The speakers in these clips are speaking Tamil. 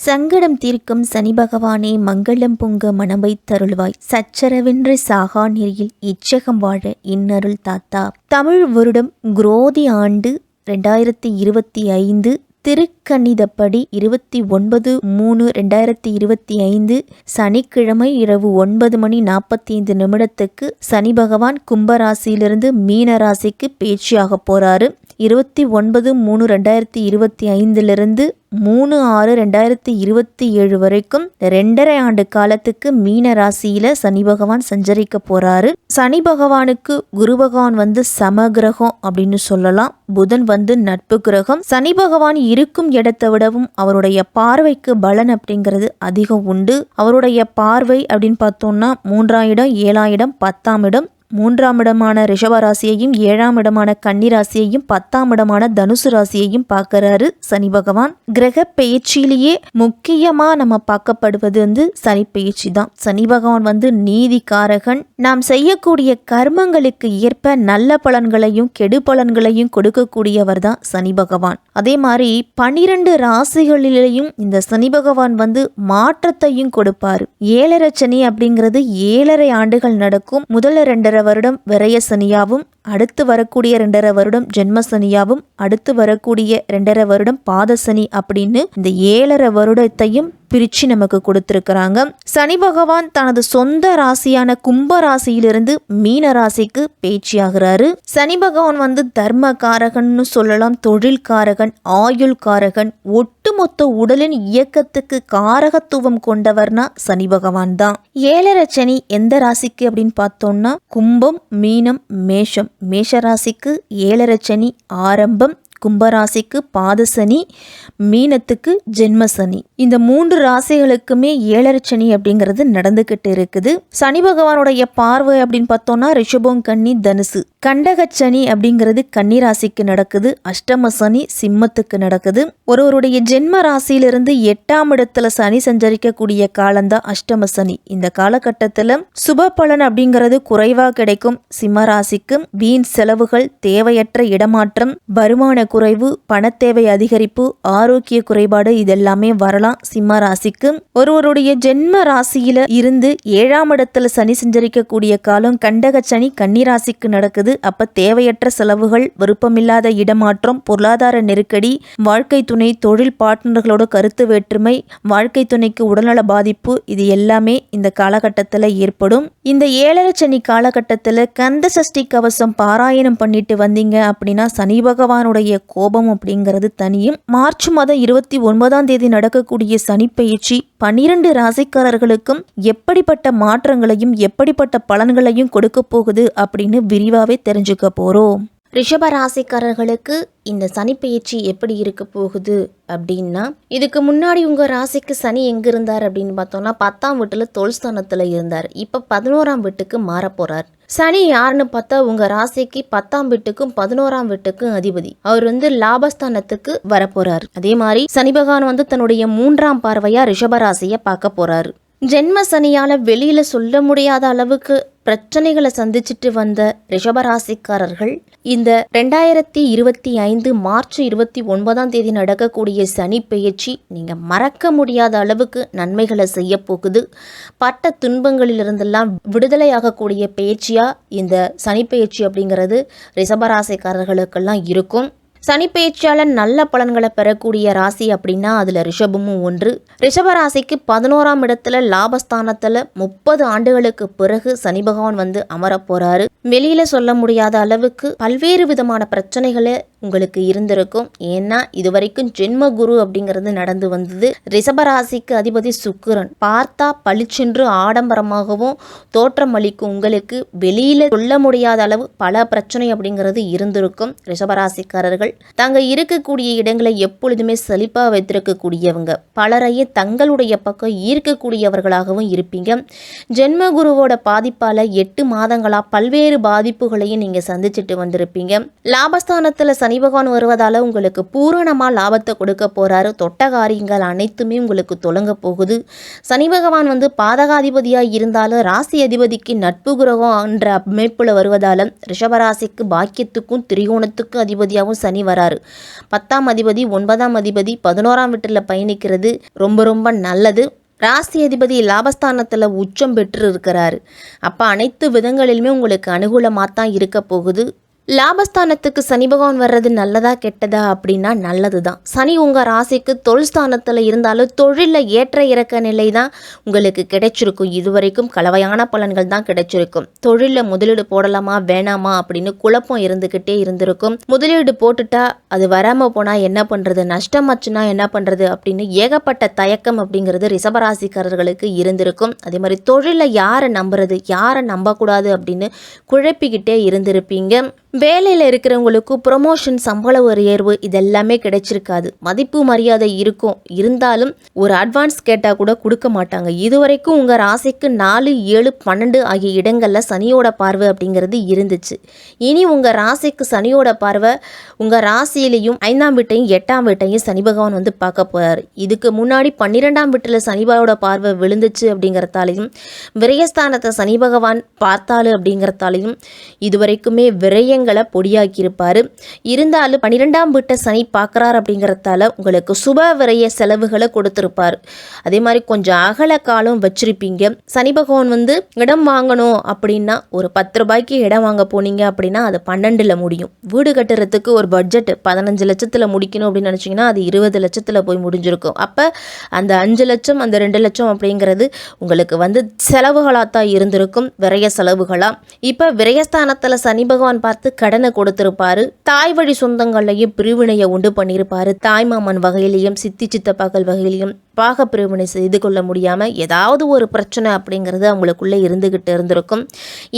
சங்கடம் தீர்க்கும் சனி பகவானே, மங்களம் பொங்க மனமை தருள்வாய். சச்சரவென்று சாகா நெறியில் இச்சகம் வாழ இன்னருள் தாத்தா. தமிழ் வருடம் குரோதி ஆண்டு 2025 திருக்கணிதப்படி 29/3/2025 சனிக்கிழமை இரவு 9:45 சனி பகவான் கும்பராசியிலிருந்து மீன ராசிக்கு பேச்சியாக போறாரு. 29/3/2025 3/6/2027 வரைக்கும் 2.5 ஆண்டு காலத்துக்கு மீன ராசியில சனி பகவான் சஞ்சரிக்க போறாரு. சனி பகவானுக்கு குரு பகவான் சமகிரகம் அப்படின்னு சொல்லலாம். புதன் நட்பு கிரகம். சனி பகவான் இருக்கும் இடத்தை விடவும் அவருடைய பார்வைக்கு பலன் அப்படிங்கிறது அதிகம் உண்டு. அவருடைய பார்வை அப்படின்னு பார்த்தோம்னா 3ஆம் இடம், 7ஆம் இடம், 10ஆம் இடம், 3ஆம் இடமான ரிஷப ராசியையும் 7ஆம் இடமான கன்னி ராசியையும் 10ஆம் இடமான தனுசு ராசியையும் பார்க்கறாரு சனி பகவான். கிரக பெயர்ச்சியிலேயே முக்கியமா நம்ம பார்க்கப்படுவது சனி பெயர்ச்சி தான். சனி பகவான் நீதிகாரகன். நாம் செய்யக்கூடிய கர்மங்களுக்கு ஏற்ப நல்ல பலன்களையும் கெடு பலன்களையும் கொடுக்கக்கூடியவர் தான் சனி பகவான். அதே மாதிரி 12 ராசிகளிலேயும் இந்த சனி பகவான் மாற்றத்தையும் கொடுப்பாரு. 7.5 சனி அப்படிங்கிறது 7.5 ஆண்டுகள் நடக்கும். முதல்ல 2.5 வருடம் விரய சனியாவும், அடுத்து வரக்கூடிய 2.5 வருடம் ஜென்ம சனியாவும், அடுத்து வரக்கூடிய 2.5 வருடம் பாத சனி அப்படின்னு இந்த 7.5 வருடத்தையும் பிரிச்சு நமக்கு கொடுத்திருக்கிறாங்க. சனி பகவான் தனது சொந்த ராசியான கும்ப ராசியிலிருந்து மீன ராசிக்கு பேச்சியாகிறாரு. சனி பகவான் தர்ம காரகன்னு சொல்லலாம், தொழில் காரகன், ஆயுள் காரகன், ஒட்டுமொத்த உடலின் இயக்கத்துக்கு காரகத்துவம் கொண்டவர்னா சனி பகவான் தான். 7.5 சனி எந்த ராசிக்கு அப்படின்னு பார்த்தோம்னா கும்பம், மீனம், மேஷம். மேஷ ராசிக்கு 7.5 சனி ஆரம்பம், கும்பராசிக்கு பாதசனி, மீனத்துக்கு ஜென்ம சனி. இந்த 3 ராசிகளுக்குமே 7.5 சனி அப்படிங்கிறது நடந்துகிட்டு இருக்குது. சனி பகவானுடைய பார்வை அப்படின்னு பார்த்தோம்னா ரிஷபம், கன்னி, தனுசு. கண்டக சனி அப்படிங்கிறது கன்னி ராசிக்கு நடக்குது. அஷ்டம சனி சிம்மத்துக்கு நடக்குது. ஒருவருடைய ஜென்ம ராசியிலிருந்து 8ஆம் இடத்துல சனி சஞ்சரிக்கக்கூடிய காலம்தான் அஷ்டம சனி. இந்த காலகட்டத்துல சுப பலன் அப்படிங்கிறது குறைவா கிடைக்கும். சிம்ம ராசிக்கு வீண் செலவுகள், தேவையற்ற இடமாற்றம், வருமான குறைவு, பணத்தேவை அதிகரிப்பு, ஆரோக்கிய குறைபாடு இதெல்லாமே வரலாம் சிம்ம ராசிக்கு. ஒருவருடைய ஜென்ம ராசியில இருந்து 7ஆம் இடத்துல சனி சஞ்சரிக்கக்கூடிய காலம் கண்டக சனி கன்னி ராசிக்கு நடக்குது. அப்ப தேவையற்ற செலவுகள், விருப்பமில்லாத இடமாற்றம், பொருளாதார நெருக்கடி, வாழ்க்கை துணை, தொழில் பார்ட்னர்களோட கருத்து வேற்றுமை, வாழ்க்கை துணைக்கு உடல்நல பாதிப்பு, இது எல்லாமே இந்த காலகட்டத்தில் ஏற்படும். இந்த 7.5 சனி காலகட்டத்தில் கந்த சஷ்டி கவசம் பாராயணம் பண்ணிட்டு வந்தீங்க அப்படின்னா சனி பகவானுடைய கோபம் அப்படிங்கிறது தனியும். மார்ச் மாதம் 29ஆம் தேதி நடக்கக்கூடிய சனி பெயர்ச்சி 12 ராசிக்காரர்களுக்கும் எப்படிப்பட்ட மாற்றங்களையும் எப்படிப்பட்ட பலன்களையும் கொடுக்க போகுது அப்படின்னு விரிவாவே தெரிஞ்சுக்க போறோம். ரிஷப ராசிக்காரர்களுக்கு இந்த சனி பெயர்ச்சி எப்படி இருக்க போகுது அப்படின்னா, இதுக்கு முன்னாடி உங்க ராசிக்கு சனி எங்க இருந்தார் அப்படின்னு பார்த்தோம்னா 10ஆம் வீட்டுல தொல்ஸ்தானத்துல இருந்தார். இப்ப 11ஆம் வீட்டுக்கு மாற போறார். சனி யாருன்னு பார்த்தா உங்க ராசிக்கு 10ஆம் வீட்டுக்கும் 11ஆம் வீட்டுக்கும் அதிபதி. அவர் லாபஸ்தானத்துக்கு வரப்போறாரு. அதே மாதிரி சனி பகவான் தன்னுடைய 3ஆம் பார்வையா ரிஷப ராசியை பார்க்க போறாரு. ஜென்ம சனியால வெளியில சொல்ல முடியாத அளவுக்கு பிரச்சனைகளை சந்திச்சுட்டு வந்த ரிஷபராசிக்காரர்கள் இந்த 2025 மார்ச் 29ஆம் தேதி நடக்கக்கூடிய சனி பெயர்ச்சி நீங்க மறக்க முடியாத அளவுக்கு நன்மைகளை செய்ய போகுது. பட்ட துன்பங்களிலிருந்தெல்லாம் விடுதலையாகக்கூடிய பெயர்ச்சியா இந்த சனி பெயர்ச்சி அப்படிங்கிறது ரிஷபராசிக்காரர்களுக்கெல்லாம் இருக்கும். சனி பெயர்ச்சியால நல்ல பலன்களை பெறக்கூடிய ராசி அப்படின்னா அதுல ரிஷபமும் ஒன்று. ரிஷப ராசிக்கு 11ஆம் இடத்துல லாபஸ்தானத்துல 30 ஆண்டுகளுக்கு பிறகு சனி பகவான் அமர போறாரு. வெளியில சொல்ல முடியாத அளவுக்கு பல்வேறு விதமான பிரச்சனைகளை உங்களுக்கு இருந்திருக்கும். ஏன்னா இதுவரைக்கும் ஜென்ம குரு அப்படிங்கிறது நடந்து வந்தது. ரிஷபராசிக்கு அதிபதி சுக்கிரன். பார்த்தா பளிச்சென்று ஆடம்பரமாகவும் தோற்றம் அளிக்கும் உங்களுக்கு வெளியில சொல்ல முடியாத அளவு பல பிரச்சனை அப்படிங்கிறது இருந்திருக்கும். ரிஷபராசிக்காரர்கள் தாங்க இருக்கக்கூடிய இடங்களை எப்பொழுதுமே செழிப்பா வைத்திருக்கக்கூடியவங்க. பலரையே தங்களுடைய பக்கம் ஈர்க்கக்கூடியவர்களாகவும் இருப்பீங்க. ஜென்ம குருவோட பாதிப்பால 8 மாதங்களா பல்வேறு பாதிப்புகளையும் நீங்க சந்திச்சுட்டு வந்திருப்பீங்க. லாபஸ்தானத்துல சனி பகவான் வருவதால் உங்களுக்கு பூரணமாக லாபத்தை கொடுக்க போகிறாரு. தொட்ட காரியங்கள் அனைத்துமே உங்களுக்கு தொடங்க போகுது. சனி பகவான் வந்து பாதகாதிபதியாக இருந்தாலும் ராசி அதிபதிக்கு நட்பு கிரகம் என்ற அமைப்பில் வருவதால் ரிஷபராசிக்கு பாக்கியத்துக்கும் திரிகோணத்துக்கும் அதிபதியாகவும் சனி வராரு. 10ஆம் அதிபதி 9ஆம் அதிபதி 11ஆம் வீட்டில் பயணிக்கிறது ரொம்ப நல்லது. ராசி அதிபதி லாபஸ்தானத்தில் உச்சம் பெற்று இருக்கிறாரு. அப்போ அனைத்து விதங்களிலுமே உங்களுக்கு அனுகூலமாக தான் இருக்க போகுது. லாபஸ்தானத்துக்கு சனி பகவான் வர்றது நல்லதா கெட்டதா அப்படின்னா நல்லது தான். சனி உங்கள் ராசிக்கு தொழில் ஸ்தானத்தில் இருந்தாலும் தொழிலில் ஏற்ற இறக்க நிலை தான் உங்களுக்கு கிடைச்சிருக்கும். இதுவரைக்கும் கலவையான பலன்கள் தான் கிடைச்சிருக்கும். தொழிலில் முதலீடு போடலாமா வேணாமா அப்படின்னு குழப்பம் இருந்துக்கிட்டே இருந்திருக்கும். முதலீடு போட்டுட்டா அது வராமல் போனால் என்ன பண்ணுறது, நஷ்டமாச்சுன்னா என்ன பண்ணுறது அப்படின்னு ஏகப்பட்ட தயக்கம் அப்படிங்கிறது ரிஷபராசிக்காரர்களுக்கு இருந்திருக்கும். அதே மாதிரி தொழிலில் யாரை நம்புறது யாரை நம்பக்கூடாது அப்படின்னு குழப்பிக்கிட்டே இருந்திருப்பீங்க. வேலையில் இருக்கிறவங்களுக்கு ப்ரொமோஷன், சம்பள உயர்வு இதெல்லாமே கிடைச்சிருக்காது. மதிப்பு மரியாதை இருக்கும், இருந்தாலும் ஒரு அட்வான்ஸ் கேட்டால் கூட கொடுக்க மாட்டாங்க. இதுவரைக்கும் உங்கள் ராசிக்கு 4, 7, 12 ஆகிய இடங்களில் சனியோட பார்வை அப்படிங்கிறது இருந்துச்சு. இனி உங்கள் ராசிக்கு சனியோட பார்வை உங்கள் ராசியிலையும் 5ஆம் வீட்டையும் 8ஆம் வீட்டையும் சனி பகவான் வந்து பார்க்க போகிறார். இதுக்கு முன்னாடி 12ஆம் வீட்டில் சனிபாவோட பார்வை விழுந்துச்சு அப்படிங்கிறதாலையும் விரயஸ்தானத்தை சனி பகவான் பார்த்தாலு அப்படிங்கிறதாலையும் இதுவரைக்குமே விரயங்களை பொடியாக்கியிருப்பார். இருந்தாலும் 12ஆம் வீட்டை சனி பார்க்குறார் அப்படிங்கிறதால உங்களுக்கு சுப விரய செலவுகளை கொடுத்துருப்பார். அதே மாதிரி கொஞ்சம் அகல காலம் வச்சிருப்பீங்க. சனி பகவான் வந்து இடம் வாங்கணும் அப்படின்னா ஒரு 10 ரூபாய்க்கு இடம் வாங்க போனீங்க அப்படின்னா அது 12ல் முடியும். வீடு கட்டுறதுக்கு ஒரு பட்ஜெட் 15 லட்சத்தில் முடிக்கணும் அப்படின்னு நினச்சிங்கன்னா அது 20 லட்சத்தில் போய் முடிஞ்சிருக்கும். அப்போ அந்த 5 லட்சம் அந்த 2 லட்சம் அப்படிங்கிறது உங்களுக்கு வந்து செலவுகளாக தான் இருந்திருக்கும், விரய செலவுகளாக. இப்போ விரயஸ்தானத்தில் சனி பகவான் பார்த்து கடனை கொடுத்திருப்பாரு. தாய் வழி சொந்தங்களையும் பிரிவினையை உண்டு பண்ணியிருப்பாரு. தாய் மாமன் வகையிலையும் சித்தி சித்தப்பாக்கள் வகையிலையும் பாக பிரிவினை செய்து கொள்ள முடியாமல் ஏதாவது ஒரு பிரச்சனை அப்படிங்கிறது அவங்களுக்குள்ளே இருந்துக்கிட்டு இருந்திருக்கும்.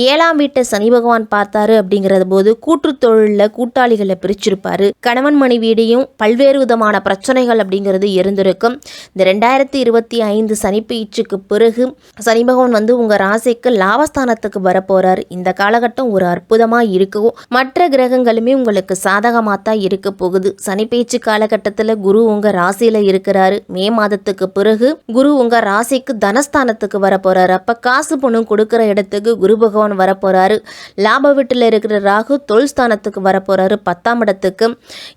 7ஆம் வீட்டை சனி பகவான் பார்த்தாரு அப்படிங்கிறது போது கூட்டு தொழிலில் கூட்டாளிகளை பிரிச்சிருப்பாரு. கணவன் மனைவியிடையும் பல்வேறு விதமான பிரச்சனைகள் அப்படிங்கிறது இருந்திருக்கும். இந்த 2025 சனி பயிற்சிக்கு பிறகு சனி பகவான் வந்து உங்கள் ராசிக்கு லாபஸ்தானத்துக்கு வரப்போறார். இந்த காலகட்டம் ஒரு அற்புதமாக இருக்கும். மற்ற கிரகங்களுமே உங்களுக்கு சாதகமாக தான் இருக்க போகுது. சனி பயிற்சி காலகட்டத்தில் குரு உங்கள் ராசியில் இருக்கிறாரு. மே மாதத்துக்கு பிறகு குரு உங்க ராசிக்கு தனஸ்தானத்துக்கு வர போறாரு. அப்ப காசு பணம் கொடுக்கிற இடத்துக்கு குரு பகவான் வர போறாரு. லாப வீட்டில் இருக்கிற ராகு தொழில் ஸ்தானத்துக்கு வர போறாரு 10ஆம் இடத்துக்கு.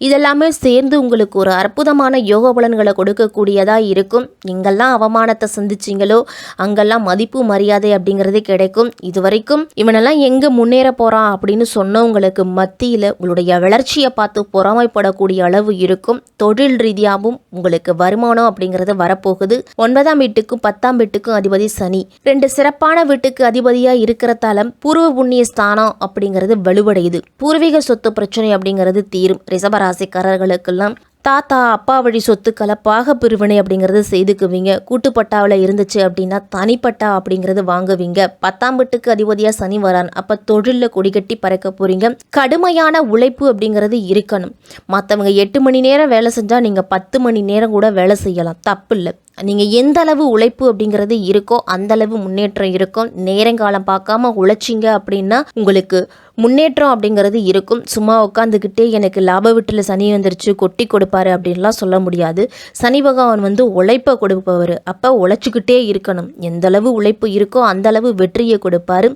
இதெல்லாமே சேர்ந்து உங்களுக்கு ஒரு அற்புதமான யோக பலன்களை கொடுக்கக்கூடியதா இருக்கும். எங்கெல்லாம் அவமானத்தை சந்திச்சிங்களோ அங்கெல்லாம் மதிப்பு மரியாதை அப்படிங்கிறதே கிடைக்கும். இதுவரைக்கும் இவனெல்லாம் எங்க முன்னேற போறான் அப்படின்னு சொன்னவங்களுக்கு மத்தியில் உங்களுடைய வளர்ச்சியை பார்த்து பொறாமைப்படக்கூடிய அளவு இருக்கும். தொழில் ரீதியாகவும் உங்களுக்கு வருமானம் அப்படிங்கிறது வரப்போகுது. 9ஆம் வீட்டுக்கும் 10ஆம் வீட்டுக்கும் அதிபதி சனி 2 சிறப்பான வீட்டுக்கு அதிபதியா இருக்கிறதால பூர்வ புண்ணிய ஸ்தானம் அப்படிங்கிறது வலுவடையுது. பூர்வீக சொத்து பிரச்சனை அப்படிங்கிறது தீரும். ரிஷபராசிக்காரர்களுக்கெல்லாம் தாத்தா அப்பா வழி சொத்துக்களை பாக பிரிவினை அப்படிங்கிறது செய்துக்குவீங்க. கூட்டுப்பட்டாவில் இருந்துச்சு அப்படின்னா தனிப்பட்டா அப்படிங்கிறது வாங்குவீங்க. 10ஆம் வீட்டுக்கு அதிபதியாக சனி வரான். அப்போ தொழிலில் கொடிகட்டி பறக்க போகிறீங்க. கடுமையான உழைப்பு அப்படிங்கிறது இருக்கணும். மற்றவங்க 8 மணி நேரம் வேலை செஞ்சால் நீங்கள் 10 மணி நேரம் கூட வேலை செய்யலாம், தப்பு இல்லை. நீங்கள் எந்த அளவு உழைப்பு அப்படிங்கிறது இருக்கோ அந்த அளவு முன்னேற்றம் இருக்கும். நேரங்காலம் பார்க்காம உழைச்சிங்க அப்படின்னா உங்களுக்கு முன்னேற்றம் அப்படிங்கிறது இருக்கும். சும்மா உட்காந்துக்கிட்டே எனக்கு லாப வீட்டில் சனி வந்துருச்சு கொட்டி கொடுப்பாரு அப்படின்லாம் சொல்ல முடியாது. சனி பகவான் வந்து உழைப்பை கொடுப்பவர். அப்போ உழைச்சிக்கிட்டே இருக்கணும். எந்த அளவு உழைப்பு இருக்கோ அந்த அளவு வெற்றியை கொடுப்பாரு.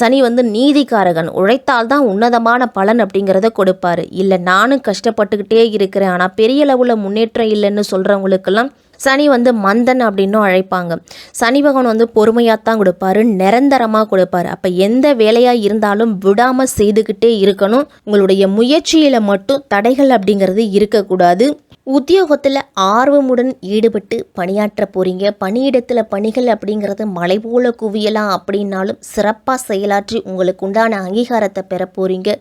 சனி வந்து நீதிக்காரகன். உழைத்தால் தான் உன்னதமான பலன் அப்படிங்கிறத கொடுப்பாரு. இல்லை நானும் கஷ்டப்பட்டுக்கிட்டே இருக்கிறேன் ஆனால் பெரிய அளவில் முன்னேற்றம் இல்லைன்னு சொல்கிறவங்களுக்கெல்லாம் சனி வந்து மந்தன் அப்படின்னும் அழைப்பாங்க. சனி பகவான் வந்து பொறுமையாக தான் கொடுப்பாரு, நிரந்தரமாக கொடுப்பாரு. அப்போ எந்த வேலையாக இருந்தாலும் விடாமல் செய்துக்கிட்டே இருக்கணும். உங்களுடைய முயற்சியில் மட்டும் தடைகள் அப்படிங்கிறது இருக்கக்கூடாது. உத்தியோகத்தில் ஆர்வமுடன் ஈடுபட்டு பணியாற்ற போகிறீங்க. பணியிடத்தில் பணிகள் அப்படிங்கிறது மலை போல குவியலாம் அப்படின்னாலும் சிறப்பாக செயலாற்றி உங்களுக்கு உண்டான அங்கீகாரத்தை பெற போகிறீங்க.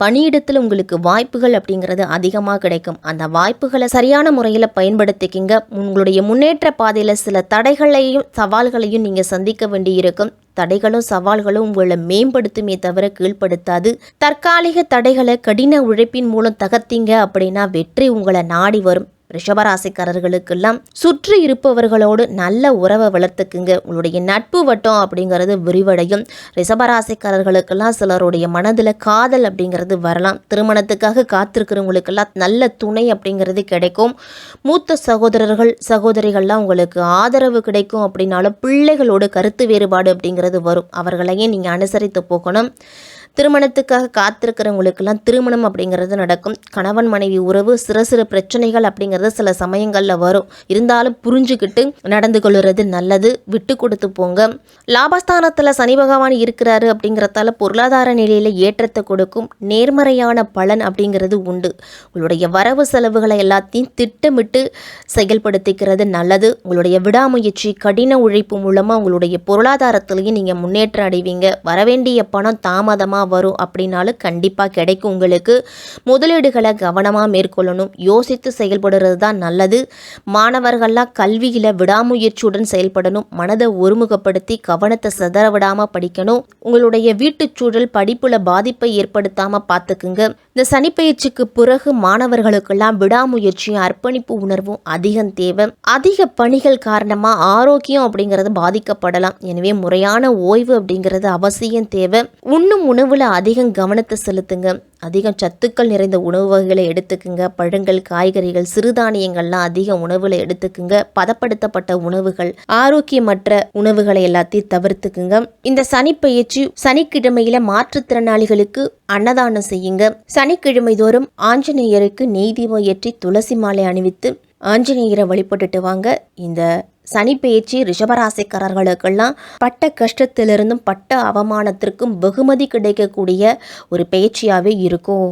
பணியிடத்தில் உங்களுக்கு வாய்ப்புகள் அப்படிங்கிறது அதிகமாக கிடைக்கும். அந்த வாய்ப்புகளை சரியான முறையில் பயன்படுத்திக்கிங்க. உங்களுடைய முன்னேற்ற பாதையில் சில தடைகளையும் சவால்களையும் நீங்கள் சந்திக்க வேண்டியிருக்கும். தடைகளும் சவால்களும் உங்களை மேம்படுத்துமே தவிர கீழ்ப்படுத்தாது. தற்காலிக தடைகளை கடின உழைப்பின் மூலம் தகர்த்தீங்க அப்படின்னா வெற்றி உங்களை நாடி வரும். ரிஷபராசிக்காரர்களுக்கெல்லாம் சுற்றி இருப்பவர்களோடு நல்ல உறவை வளர்த்துக்குங்க. உங்களுடைய நட்பு வட்டம் அப்படிங்கிறது விரிவடையும். ரிஷபராசிக்காரர்களுக்கெல்லாம் சிலருடைய மனதில் காதல் அப்படிங்கிறது வரலாம். திருமணத்துக்காக காத்திருக்கிறவங்களுக்கெல்லாம் நல்ல துணை அப்படிங்கிறது கிடைக்கும். மூத்த சகோதரிகள்லாம் உங்களுக்கு ஆதரவு கிடைக்கும். அப்படின்னாலும் பிள்ளைகளோட கருத்து வேறுபாடு அப்படிங்கிறது வரும். அவர்களையும் நீங்கள் அனுசரித்து போகணும். திருமணத்துக்காக காத்திருக்கிறவங்களுக்கெல்லாம் திருமணம் அப்படிங்கிறது நடக்கும். கணவன் மனைவி உறவு சிறு பிரச்சனைகள் அப்படிங்கிறது சில சமயங்களில் வரும். இருந்தாலும் புரிஞ்சுக்கிட்டு நடந்து கொள்வது நல்லது. விட்டு கொடுத்து போங்க. லாபஸ்தானத்தில் சனி பகவான் இருக்கிறாரு அப்படிங்கிறதால பொருளாதார நிலையில் ஏற்றத்தை கொடுக்கும். நேர்மறையான பலன் அப்படிங்கிறது உண்டு. உங்களுடைய வரவு செலவுகளை எல்லாத்தையும் திட்டமிட்டு செயல்படுத்திக்கிறது நல்லது. உங்களுடைய விடாமுயற்சி கடின உழைப்பு மூலமாக உங்களுடைய பொருளாதாரத்திலையும் நீங்கள் முன்னேற்றம் அடைவீங்க. வரவேண்டிய பணம் தாமதமாக வரும் அப்படின்னாலும் கண்டிப்பாக கிடைக்கும். உங்களுக்கு முதலீடுகளை கவனமாக மேற்கொள்ளணும். யோசித்து செயல்படுறது தான் நல்லது. மாணவர்கள்லாம் கல்வியில் விடாமுயற்சியுடன் செயல்படணும். மனதை ஒருமுகப்படுத்தி கவனத்தை சிதற விடாமல் படிக்கணும். உங்களுடைய வீட்டுச் சூழல் படிப்புல பாதிப்பை ஏற்படுத்தாமல் பார்த்துக்குங்க. இந்த சனிப்பெயர்ச்சிக்கு பிறகு மாணவர்களுக்கெல்லாம் விடாமுயற்சியும் அர்ப்பணிப்பு உணர்வும் அதிகம் தேவை. அதிக பணிகள் காரணமாக ஆரோக்கியம் அப்படிங்கிறது பாதிக்கப்படலாம். எனவே முறையான ஓய்வு அப்படிங்கிறது அவசியம் தேவை. உண்ணும் உணவுல அதிகம் கவனத்தை செலுத்துங்க. அதிகம் சத்துக்கள் நிறைந்த உணவு வகைகளை எடுத்துக்குங்க. பழங்கள் காய்கறிகள் சிறுதானியங்கள்லாம் அதிக உணவுல எடுத்துக்குங்க. பதப்படுத்தப்பட்ட உணவுகள் ஆரோக்கியமற்ற உணவுகளை எல்லாத்தையும் தவிர்த்துக்குங்க. இந்த சனிப்பெயர்ச்சி சனிக்கிழமையில மாற்றுத்திறனாளிகளுக்கு அன்னதானம் செய்யுங்க. சனிக்கிழமை தோறும் ஆஞ்சநேயருக்கு நெய் தீபம் ஏற்றி துளசி மாலை அணிவித்து ஆஞ்சநேயரை வழிபட்டுட்டு வாங்க. இந்த சனிப்பெயர்ச்சி ரிஷபராசிக்காரர்களுக்கெல்லாம் பட்ட கஷ்டத்திலிருந்தும் பட்ட அவமானத்திற்கும் வெகுமதி கிடைக்கக்கூடிய ஒரு பயிற்சியாகவே இருக்கும்.